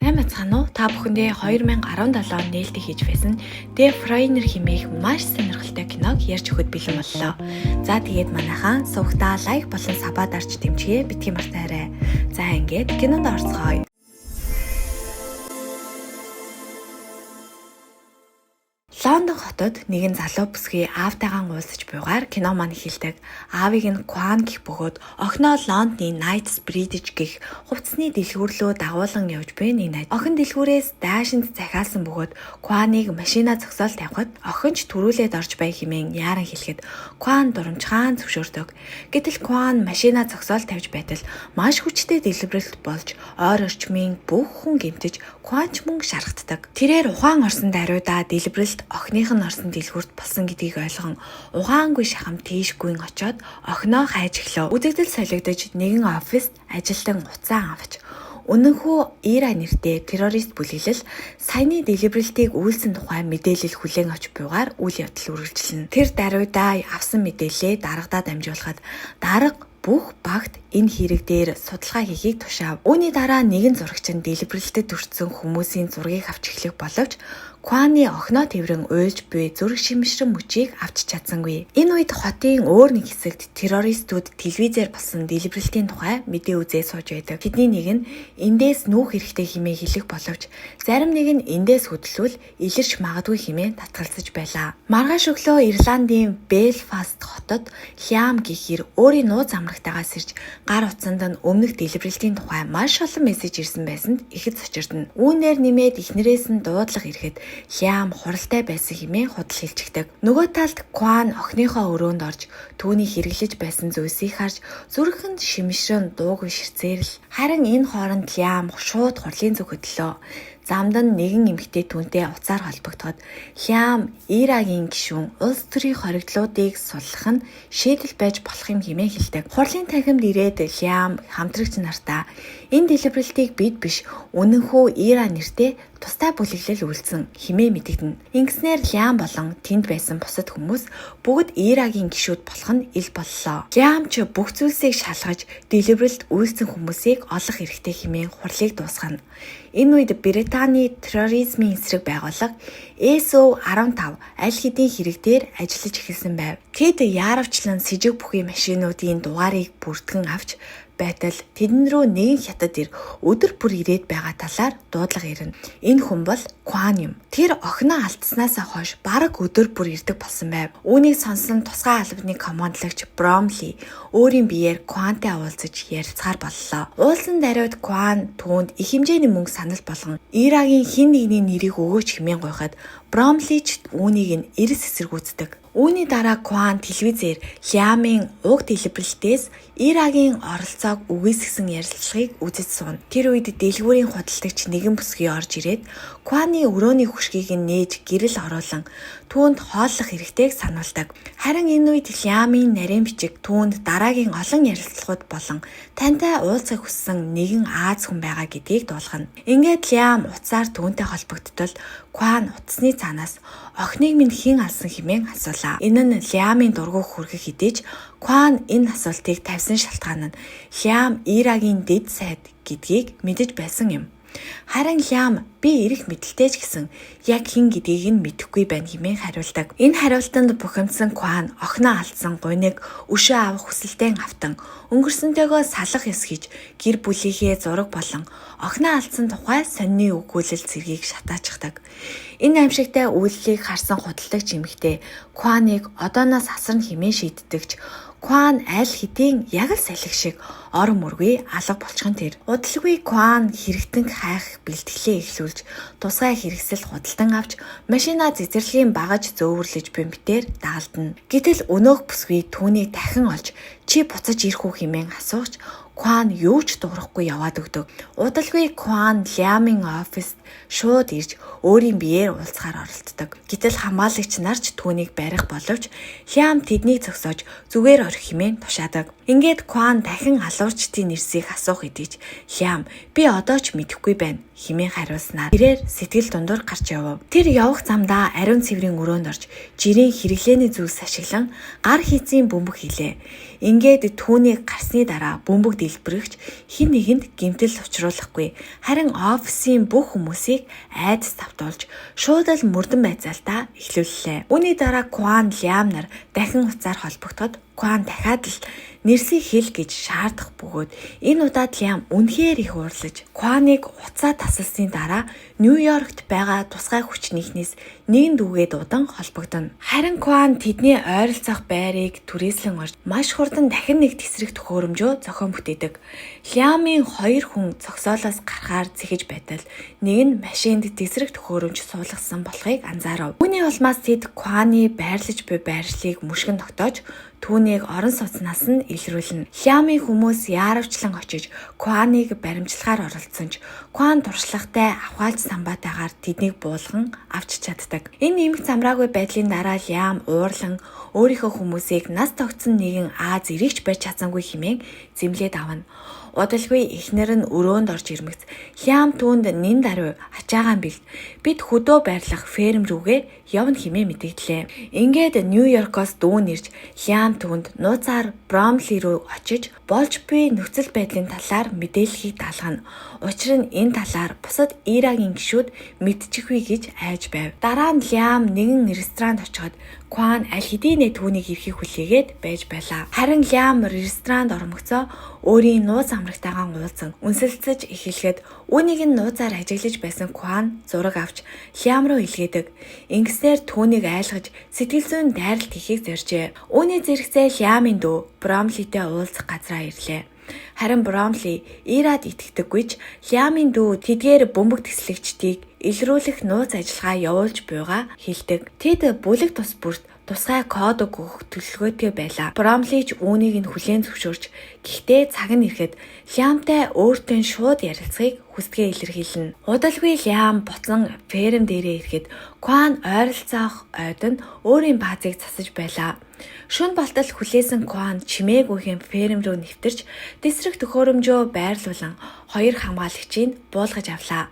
Сайн бацгаана уу? Та бүхэндээ 2017 он нээлттэй хийж байсан The Foreigner хэмээх маш сонирхолтой киног ярьж өгөхөд бэлэн боллоо. За тэгээд манайхан сувгтаа лайк болон сабаа дарж дэмжгээ битгий мартаарай. За ингээд кинонд орцгоё. Лондон хотод нэгэн залуу бүсгүй аавтайгаан уулзаж буйгаар кино маань эхэлдэг. Аавыг нь Кван гэх бөгөөд охиноо Лондоны Knightsbridge гэх хувцсны дэлгүүр рүү дагуулan явж буй нэг найз. Охин дэлгүүрээс даашинд захиалсан бөгөөд Кваныг машина зогсоол тавихад охин ч түрүүлээд орж бай хэмээн яаран хэлэхэд Кван дурамчгаан зөвшөөрдөг. Гэтэл Кван машина зогсоол тавьж байтал маш хүчтэй дэлбэрэлт болж ойр орчмын бүх хүн гэмтэж Кван ч мөн шархтдаг. Тэрээр ухаан орсон даруйдаа дэлбэрэлт охиных нь орсон дэлгүүрт болсон гэдгийг ойлгон ухаангүй шахам тийшгүй очоод охиноо хайж эхлэв. Үзэгдэл солигдож нэгэн оффист ажилтан уцаан авч үнэнхүү Ира нэртэй террорист бүлэглэл саяны дэлбэрэлтийг үйлсэн тухай мэдээлэл хүлээн авч буйгаар үйл явдал үргэлжилнэ. Тэр даруйдаа авсан мэдээлэлээ дарагдаа дамжуулахад дарга бүх багт энэ хэрэг дээр судалгаа хийхийг тушаав. Үүний дараа нэгэн зурагч нь дэлбэрэлтэд өртсөн хүмүүсийн зургийг авч эхлэх боловч Кваны охиноо тэрэн уйлж буй зүрх шимшрэн мөчийг авч чадсангүй. Энэ үед хотын өөр нэг хэсэгт террористууд телевизээр болсон дэлбэрэлтийн тухай мэдээ үзээ сууж байдаг. Тэдний нэг нь эндээс нүүх хэрэгтэй хэмээн хэлэх боловч зарим нэг нь эндээс хөдлөвөл илэрч магадгүй хэмээн татгалзаж байлаа. Маргааш өглөө Ирландын Белфаст хотод Лиам гэхэр өөрийн нууц амрагтайгаас ирж гар утсанд нь өмнөх дэлбэрэлтийн тухай маш олон мессеж ирсэн байсанд ихэд сочирдно. Үүнээр нэмээд эхнэрээс нь дуудлага ирэхэд Лиам хуралтай байсан хэмээн худал хэлчихдэг. Нөгөө талд Кван охиныхоо өрөөнд орж түүний хэрэглэж байсан зүйлсийг харж зүрхэнд шимшрэн дуугүй ширцээрл. Харин энэ хооронд Лиам шууд хурлын зүг хөдлөө. Замдан нэгэн эмэгтэй түүнтэй уцаар холбогдоход Лиам Ирагийн гишүүн улс төрийн хоригдлуудыг суллах нь шийдэл байж болох юм хэмээн хэлдэг. Хурлын танхимд ирээд Лиам хамтрагч нартаа энэ дэлбэрэлтийг бид биш үнэнхүү Ира нэртэй тустай бүлэглэл үйлдсэн хэмээн мэдэгдэнэ. Ингэснээр Лиам болон тэнд байсан бусад хүмүүс бүгд Ирагийн гишүүд болох нь ил боллоо. Лиам ч бүх зүйлсийг шалгаж дэлбэрэлт үйлдсэн хүмүүсийг олох хэрэгтэй хэмээн хурлыг дуусгана. Энэ үед Британий терроризмын эсрэг байгууллага SO-15 аль хэдийн хэрэг дээр ажиллаж эхэлсэн байв. Тэд яаравчлан с жиг бүхий машинуудын дугаарыг бүртгэн авч байтал тэдэн рүү нэгэн хятад ир өдөр бүр ирээд байгаа талаар дуудлага ирнэ. Энэ хүн бол Кван юм. Тэр охиноо алдснаасаа хойш бараг өдөр бүр ирдэг болсон байв. Үүнийг сонсон тусгай албаны командлагч Бромли өөрийн биеэр Квантай уулзаж ярилцахаар боллоо. Уулзсан даруйд Кван түүнд их хэмжээний мөнгө санал болгон Ирагийн хэн нэгний нэрийг өгөөч хэмээн гуйхад Бромли ч үүнийг нь эрс эсэргүүцдэг. Үүний дараа Кван телевизээр Лиамын уг дэлбэрэлтээс Ирагийн оролцоог үгүйсгэсэн ярилцлагыг үзэж сууна. Тэр үед дэлгүүрийн худалдагч нэгэн бүсгүй орж ирээд Кваны өрөөний хүчгийг нээж гэрэл оруулан түүнд хооллох хэрэгтэйг сануулдаг. Харин энэ үед Лиамын нарийн бичиг түүнд дараагийн олон ярилцлагууд болон тантай уулзах хүссэн нэгэн Аз хүн байгаа гэдгийг дуулгана. Ингээд Лиам уцаар түүнтэй холбогдтол Кван утасны цаанаас охиныг минь хэн алсан хэмээн асуулаа. Энэ нь Лиамын дургуг хүргэх хэдийч Кван энэ асуултыг тавьсан шалтгаан нь Лиам Ирагийн дэд сайд гэдгийг мэдэж байсан юм. Харин Лиам би эрэх мэдлэлтэй ч гэсэн яг хэн гэдгийг нь мэдэхгүй байна хэмээн хариулдаг. Энэ хариултанд бухимдсан Кван охиноо алдсан гуниг өшөө авах хүсэлтэйн автан өнгөрсөнтэйгөө салах ёс хийж гэр бүлийнхээ зураг болон охиноо алдсан тухай сонины өгүүлэл цэргийг шатаачдаг. Энэ аимшигтай үйлдэлийг харсан худалдагч эмэгтэй Кваныг одооноос асарна хэмээн шийддэгч Кван аль хэдийн яг л салхи шиг ор мөргүй алга болчихсон тэр. Удалгүй Кван хэрэгтэн хайх бэлтгэлээ эхлүүлж тусгай хэрэгсэл худалдан авч машина цэцэрлэгийн багаж зөөвөрлөж бэмбтээр дагалдана. Гэтэл өнөөх бүсгүй түүнийг дахин олж чи буцаж ирэх үү хэмээн асууж Кван юу ч дуурахгүй яваад өгдөг. Удалгүй Кван Лиамын оффист шууд ирж өөрийн биеэр уулзахаар оролддог. Гэтэл хамгаалагч нарч түүнийг барих боловч Лиам тэднийг зогсоож зүгээр орхих хэмээн тушаадаг. Ингээд Кван дахин алуурчдын нэрсийг асуух хэдийч Лиам би одоо ч мэдэхгүй байна хэмээн хариулснаар тэрээр сэтгэл дундуур гарч явв. Тэр явах замдаа ариун цэврийн өрөөнд орж жирийн хэрэглээний зүйлс ашиглан гар хийцийн бөмбөг хийлээ. Ингээд түүнийг гарсны дараа бөмбөг дэлбэрэгч хэн нэгэнд гэмтэл учруулахгүй. Харин офисын бүх хүмүүсийг айдас тавтуулж шууд л мөрдөн байцаалтаа эхлүүллээ. Үүний дараа Кван Лиам нар дахин уцаар холбогдоход Кван дахиад л нэрсийг хэл гэж шаардах бөгөөд энэ удаад Лиам үнэхээр их уурлаж Кваныг уцаа тасалсны дараа Нью-Йоркт байгаа тусгай хүчнийхнээс нэгэн дүүгээд удан холбогдоно. Харин Кван тэдний ойролцоох байрыг түрээслэн орж маш хурдан дахин нэг тесрэг төхөөрөмжөө зохион бүтээдэг. Лиамын 2 хүн зогсоолоос гарахаар зэхэж байтал нэг нь машинд тесрэг төхөөрөмж суулгасан болохыг анзаарав. Үүний улмаас тэд Кваны байрлаж буй байршлыг мушгин тогтоож түүнийг орон сууцнаас нь илрүүлнэ. Лиамын хүмүүс яаравчлан очиж Кваныг баримтлагаар оролцсон ч Кван туршлагатай авхаалж самбаатайгаар тэднийг буулган авч чаддаг. Энэ нэмэх замраагүй байдлын дараа Лиам уурлан өөрийнхөө хүмүүсийг нас тогтсон нэгэн Аз эрэгч барьж чадсангүй хэмээн зэмлээд авна. Удалгүй эхнэр нь өрөөнд орж ирмэгц Лиам түүнд нэн даруй ачаагаан бэлд бид хөдөө байрлах ферм рүүгээ явна хэмээн мэдээллээ. Ингээд Нью-Йоркоос дүүн ирж Лиам түүнд нууцаар Бромли рүү очиж болж буй нөхцөл байдлын талаар мэдээллийг даалгана. Учир нь энэ талаар бусад Ирагийн гишүүд мэдчихвээ гэж айж байв. Дараа нь Лиам нэгэн ресторанд очиход Кван аль хэдийнэ түүнийг ирэхийг хүлээгээд байж байлаа. Харин Лиам ресторанд ормогцоо өөрийн нууц амрагтайгаа уулзсан үнсэлцэж эхлэхэд үүнийг нь нууцаар ажиглаж байсан Кван зураг авч Лиам руу илгээдэг. Ингэснээр түүнийг айлгаж сэтгэл зүйн дайралт хийхийг зоржээ. Үүний зэрэгцээ Лиамын дүү Бромлитэй уулзах газраа ирлээ. Харин Бромли Ирад итгэдэггүйч Лиамын дүү тэдгээр бөмбөг тэслэгчдийг илрүүлэх нууц ажиллагаа явуулж буйгаа хэлдэг. Тэд бүлэг тус бүрт тусгай код өгөх төлөвлөгөөтэй байлаа. Бромли ч үүнийг нь хүлээн зөвшөөрч гэхдээ цаг нь ирэхэд Лиамтай өөртөө шууд ярилцахыг хүсдэгэ илэрхийлнэ. Удалгүй Лиам буцан ферм дээрээ ирэхэд Кван ойролцоох ойд нь өөрийн баазыг засаж байлаа. Шөнө болтол хүлээсэн Кван чимээгүйхэн ферм рүү нэвтэрч тесрэг төхөөрөмжөө байрлуулан 2 хамгаалагчийг буулгаж авлаа.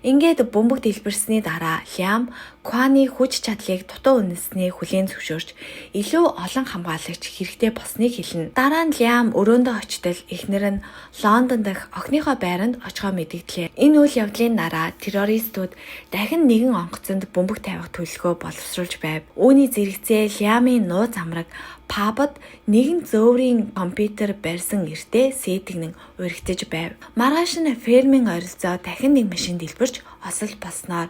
Ингээд бөмбөг дэлбэрсний дараа Лиам Кваны хүч чадлыг дутуу үнэлснээ хүлээн зөвшөөрч илүү олон хамгаалагч хэрэгтэй болсныг хэлнэ. Дараа нь Лиам өрөөндөө очтол эхнэр нь Лондон дахь охиныхоо байранд очихоо мэдэгдлээ. Энэ үйл явдлын дараа террористууд дахин нэгэн онгоцонд бөмбөг тавих төлөвлөгөө боловсруулж байв. Үүний зэрэгцээ Лиамын нууц амраг пабд нэгэн зөөврийн компьютер барьсан эртээ сэтгнэн уригдж байв. Маргааш нь фермийн ойролцоо дахин нэг машин дэлбэрч осол болсноор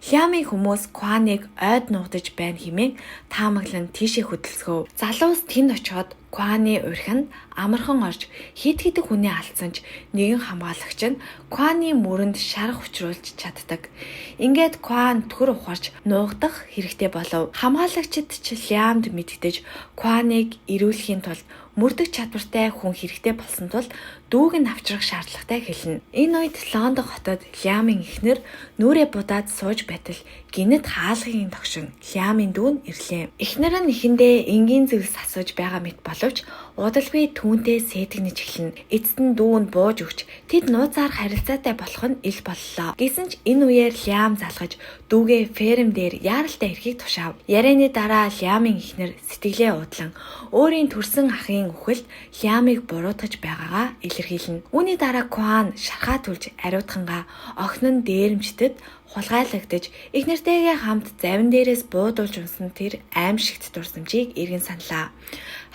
Лиамын хүмүүс Кваныг ойд нуугдаж байна хэмээн таамаглан тийшээ хөдөлсгөв. Залуус тэнд очиход Кваны урьханд амархан орж хид хидэн хүнээ алдсан ч нэгэн хамгаалагч нь Кваны мөрөнд шарах учруулж чаддаг. Ингээд Кван төр ухарч нуугдах хэрэгтэй болов. Хамгаалагчид ч Лиамд мэддэж Кваныг ирүүлэхийн тулд мөрдөх чадвартай хүн хэрэгтэй болсон тул дүүг нь авчрах шаардлагатай хэлнэ. Энэ үед Лондон хотод Лиамын эхнэр нүрээ будаад сууж байтал гинэт хаалгын тогшин Лиамын дүү нь ирлээ. Эхнэр нь эхэндээ энгийн зүйлс асууж байгаа мэт боловч удалгүй түүнтэй сэтгнэж эхэлнэ. Эцэст нь дүү нь бууж өгч тэд нууцаар харилцаатай болох нь ил боллоо. Гэсэн ч энэ үеэр Лиам залгаж дүүгээ ферм дээр яаралтай ирэхийг тушаав. Ярианы дараа Лиамын эхнэр сэтгэлээ удлан өөрийн төрсөн ахын үхэлд Лиамыг буруутгаж байгаагаа илэрхийлнэ. Үүний дараа Кван шархаа түлж ариутхангаа охин нь дээрэмчдэд хулгайлагдаж их нэртэйгээ хамт завин дээрээс буудуулж унсан тэр аимшигт дурсамжийг эргэн саналаа.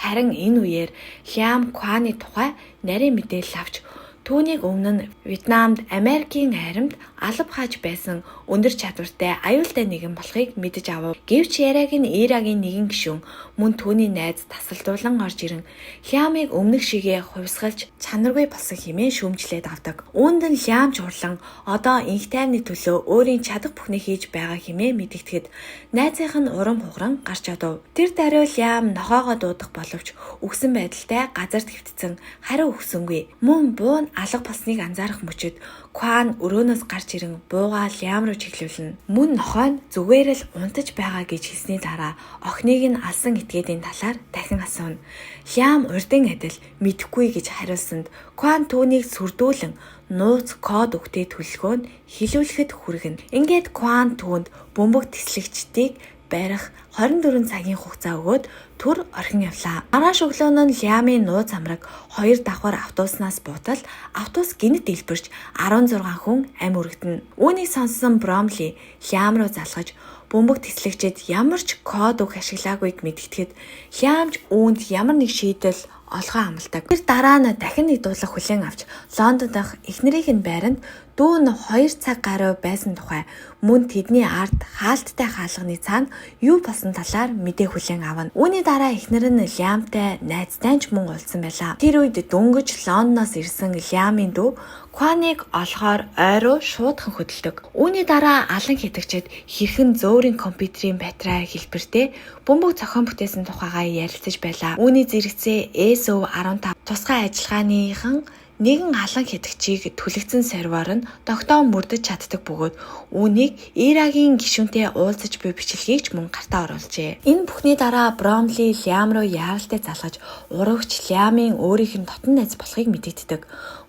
Харин энэ үеэр Лиам Кваны тухай нарийн мэдээлэл авч түүнийг өмнө нь Вьетнамд Америкийн айрамд алба хааж байсан өндөр чадвартай аюултай нэгэн болохыг мэдэж авав. Гэвч яриаг нь Ирагийн нэгэн гишүүн мөн түүний найз тасалдуулан орж ирэн Лиамыг өмнөх шигээ хувьсгалж чанаргүй болсон хэмээн шүүмжлээд авдаг. Үүнд нь Лиам чурлан одоо инх тайвны төлөө өөрийн чадах бүхнийг хийж байгаа хэмээн мэдэгдэхэд найзынх нь урам хугаран гарч одов. Тэр даруй Лиам нохоогоо дуудах боловч үгсэн байдалтай газар твтцэн хариу өгсөнгүй. Мөн буун алга болсныг анзаарах мөчид Кван өрөөнөөс гарч ирэн буугаа Лиам руу чиглүүлнэ. Мөн нохой нь зүгээр л унтаж байгаа гэж хэлсний дараа охиныг нь алсан этгээдийн талаар дахин асууна. Лиам урдын адил мэдэхгүй гэж хариулсанд Кван түүнийг сүрдүүлэн нууц код өгтөө төлөвлөгөөнд хилүүлэхэд хүргэнэ. Ингээд Кван түүнд бөмбөг тэслэгчдийг барих 24 цагийн хугацаа өгөөд түр орхин явлаа. Маргааш өглөөн нь Лиамын нууц амраг 2 давхар автобуснаас буутал автобус гинт дэлбэрч 16 хүн амь өргөдөнө. Үүнийг сонссон Бромли Лиам руу залгаж бөмбөг тэслэгчид ямар ч код үг ашиглаагүйг мэдгэтгэд Лиамч үүнд ямар нэг шийдэл олгоо амладаг. Тэр дараа нь дахин нэг дуудлага хүлээн авч Лондон дахь эхнэрийн байранд дүүн 2 цаг гаруй байсан тухай мөн тэдний ард хаалттай хаалганы цаана юу болсон талаар мэдээ хүлээн авна. Үүний дараа эхнэр нь Лиамтай найзтай ч мөн уулзсан байлаа. Тэр үед дөнгөж Лондоноос ирсэн Лиамын дүү Кваныг олохоор ойроо шуудхан хөдөлдөг. Үүний дараа алан хэтгчид хэрхэн зөөврийн компьютерийн батарей хэлбэртэй бөмбөг зохион бүтээсэн тухайгаа ярилцаж байлаа. Үүний зэрэгцээ ESO-15 тусгай ажиллагааныхан нэгэн алан хэтгчийг түлэгцэн сервер нь тогтоон мөрдөж чаддаг бөгөөд үүнийг Ирагийн гишүүнтэй уулзаж буй бичлэгийг ч мөн гартаа оруулжээ. Энэ бүхний дараа Бромли Лиам руу яаралтай залгаж урагч Лиамын өөрийнх нь дотн найз болохыг мэдэгддэг.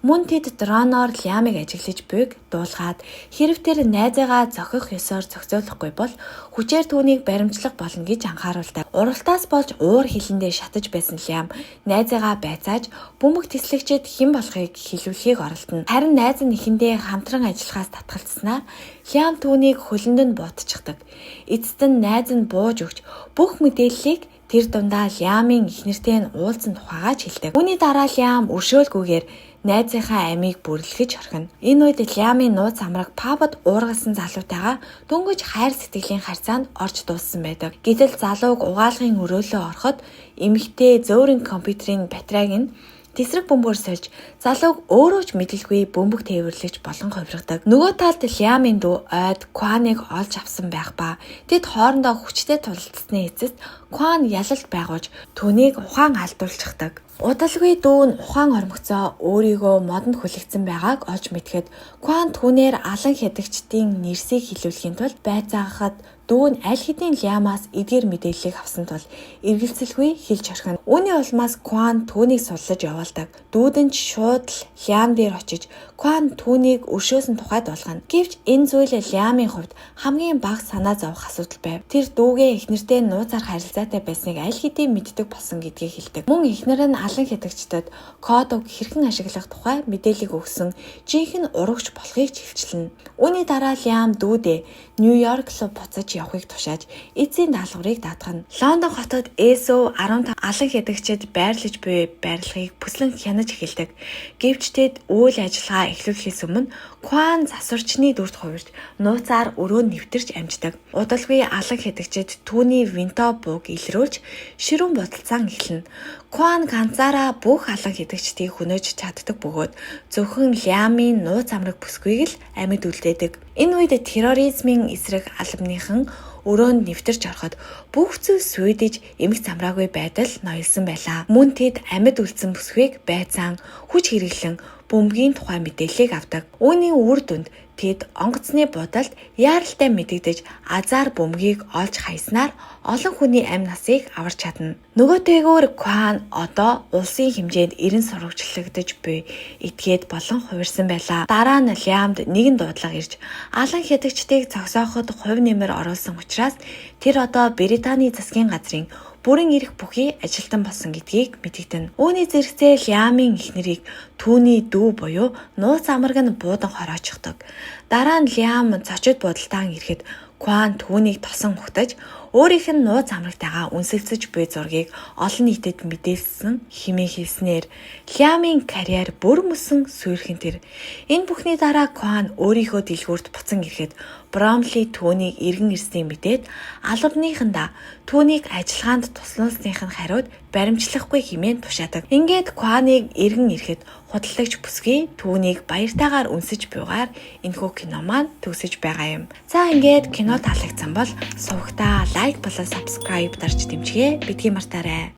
Мөн тэд дроноор Лиамыг ажиглаж буйг дуулгаад хэрв тэр найзаагаа зохих ёсоор зохицуулахгүй бол хүчээр түүнийг баримтлах болно гэж анхааруулдаг. Уралтаас болж уур хилэндээ шатаж байсан Лиам найзаагаа байцааж бөмбөг тэслэгчид хэн болохыг хэлүүлэхийг оролдоно. Харин найз нь эхэндээ хамтран ажиллахаас татгалцснаар Лиам түүнийг хөлөнд нь буутчихдаг. Эцэст нь найз нь бууж өгч бүх мэдээллийг тэр дундаа Лиамын эхнэртэй нь уулзсан тухайгаа хэлдэг. Үүний дараа Лиам өршөөлгүйгээр найзынхаа амийг бүрлэхэж орхино. Энэ үед Лиамын нууц амраг пабд уургалсан залуутайгаа дөнгөж хайр сэтгэлийн харьцаанд орж дууссан байдаг. Гэтэл залууг угаалгын өрөөлөө ороход эмэгтэй зөөврийн компьютерийн батарейг нь тесрэг бөмбөөр сольж залууг өөрөө ч мэдлгүй бөмбөг тээвэрлэж болон хувиргадаг. Нөгөө талд Лиамын дүү ойд Кваныг олж авсан байх ба тэд хоорондоо хүчтэй тулалдсны эцэст Кван ялалт байгуулж түүнийг ухаан алдуулчихдаг. Удалгүй дүү нь ухаан ормогцоо өөрийгөө модонд хүлэгдсэн байгааг олж мэдхэд Кван түүнээр алан хядагчдын нэрсийг хэлүүлэхийн тулд байцаагахад дүү нь аль хэдийн Лиамаас эдгээр мэдээллийг авсан тул эргэлзэлгүй хэлж орхино. Үүний улмаас Кван түүнийг суллаж явуулдаг. Дүүдэн ч шууд л Лиам дээр очиж Кван түүнийг өршөөсөн тухайд болгоно. Гэвч энэ зүйл Лиамын хувьд хамгийн бага санаа зовох асуудал байв. Тэр дүүгээ эхнэртэй нууцаар харилцаатай байсныг аль хэдийн мэддэг болсон гэдгийг хэлдэг. Мөн эхнэр нь алан хядагчдад код үг хэрхэн ашиглах тухай мэдээлэл өгсөн жинхэнэ урагч болохыг хилчилнэ. Үүний дараа Лиам дүүдээ Нью-Йорк руу буцаж явахыг тушааж эцсийн даалгаврыг даатгана. Лондон хотод ESO-15 алан хядагчид байрлаж буй байрлагыг бүслэн хянаж эхэлдэг. Гэвч тэд үйл ажиллагаа эхлүүлэхээс өмнө Кван засварчны дүрд хувирч нууцаар өрөөнд нэвтэрч амждаг. Удалгүй алан хядагчид түүний винто бууг илрүүлж ширүүн бодолцаан эхэлнэ. Кван ганцаараа бүх алан хядагчдыг хөнөөж чаддаг бөгөөд зөвхөн Лиамын нууц амраг бүсгүйг л амьд үлдээдэг. Энэ үед терроризмын эсрэг албаныхан өрөөнд нэвтэрч ороход бүх зүйл сүйдэж эмх замраагүй байдал ноёлсон байлаа. Мөн тэд амьд үлдсэн бүсгүйг байцаан хүч хэрэглэн бөмбөгийн тухай мэдээллийг авдаг. Үүний үр дүнд тэд онгоцны будалд яаралтай мэдэгдэж азар бөмбөгийг олж хайснаар олон хүний амь насыг аварч чадна. Нөгөөтэйгөр Кван одоо улсын хэмжээнд 90 сурвалжлагдаж буй этгээд болон хувирсан байлаа. Дараа нь Лиамд нэгэн дуудлага ирж алан хядагчдыг зогсооход хувь нэмэр оруулсан учраас тэр одоо Британий засгийн газрын бүрэн эрх бүхий ажилтан болсон гэдгийг мэдэгдэнэ. Үүний зэрэгцээ Лиамын эхнэрийг түүний дүү буюу нууц амраг нь буудан хороочихдог. Дараа нь Лиам цочид буудалтаан ирэхэд Кван түүнийг тосон ухтаж өөрийнх нь нууц амрагтайгаа үнсэлцэж буй зургийг олон нийтэд мэдээлсэн хэмээн хэлснээр Лиамын карьер бүр мөсөн сүйрхэн тэр. Энэ бүхний дараа Кван өөрийнхөө дэлгүүрт буцан ирэхэд Бромли түүнийг иргэн ирснийг мэдээд албаныхандаа түүнийг ажиллагаанд туслуулсных нь хариуд баримтлахгүй хэмээн тушаадаг. Ингээд Кваныг иргэн ирэхэд худалдагч бүсгүй түүнийг баяртайгаар үнсэж буйгаар энэхүү кино маань төгсөж байгаа юм. За ингээд кино таалагдсан бол сувагтаа лайк болон subscribe дарж дэмжгээ битгий мартаарай.